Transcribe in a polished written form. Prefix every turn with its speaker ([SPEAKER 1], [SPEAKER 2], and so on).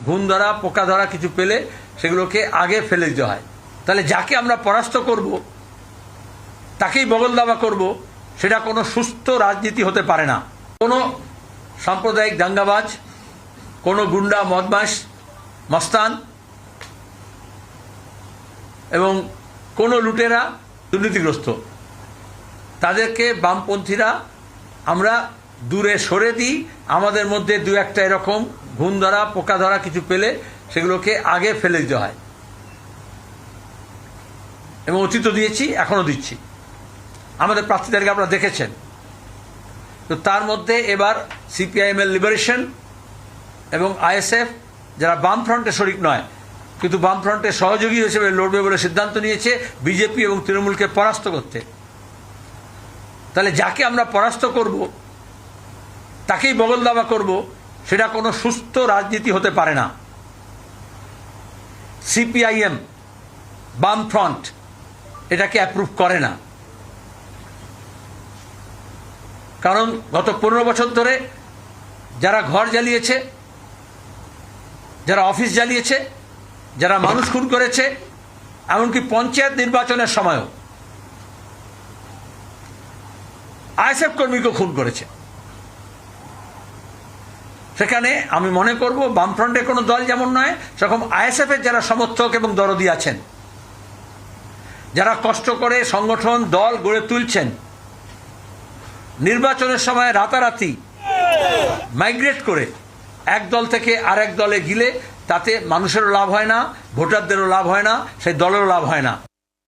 [SPEAKER 1] ঘুণ ধরা পোকা ধরা কিছু পেলে সেগুলোকে আগে ফেলে দিতে হয়। তাহলে যাকে আমরা পরাস্ত করব, তাকেই বগল দাবা করব, সেটা কোনো সুস্থ রাজনীতি হতে পারে না। কোনো সাম্প্রদায়িক দাঙ্গাবাজ, কোনো গুন্ডা বদমাশ মস্তান এবং কোনো লুটেরা দুর্নীতিগ্রস্ত, তাদেরকে বামপন্থীরা আমরা দূরে সরে দিই। আমাদের মধ্যে দু একটা এরকম ঘুণ ধরা পোকা ধরা কিছু পেলে সেগুলোকে আগে ফেলে দিতে হয় এবং অতীতও দিয়েছি, এখনও দিচ্ছি। আমাদের প্রার্থীদেরকে আপনারা দেখেছেন। তো তার মধ্যে এবার সিপিআইএমের লিবারেশন এবং আইএসএফ, যারা বামফ্রন্টে শরিক নয় কিন্তু বামফ্রন্টের সহযোগী হিসেবে লড়বে বলে সিদ্ধান্ত নিয়েছে বিজেপি এবং তৃণমূলকে পরাস্ত করতে। তাহলে যাকে আমরা পরাস্ত করব, তাকেই বগল দাবা করব, সেটা কোনো সুস্থ রাজনীতি হতে পারে না। সিপিআইএম, বামফ্রন্ট এটাকে অ্যাপ্রুভ করে না। কারণ গত 15 বছর ধরে যারা ঘর জ্বালিয়েছে, যারা অফিস জ্বালিয়েছে, যারা মানুষ খুন করেছে, এমনকি পঞ্চায়েত নির্বাচনের সময়ও আইএসএফ কর্মীকে খুন করেছে। সেখানে আমি মনে করব বামফ্রন্টের কোনো দল যেমন নয়, সেরকম আইএসএফের যারা সমর্থক এবং দরদি আছেন, যারা কষ্ট করে সংগঠন দল গড়ে তুলছেন, নির্বাচনের সময় রাতারাতি মাইগ্রেট করে এক দল থেকে আরেক দলে গিলে তাতে মানুষেরও লাভ হয় না, ভোটারদেরও লাভ হয় না, সেই দলেরও লাভ হয় না।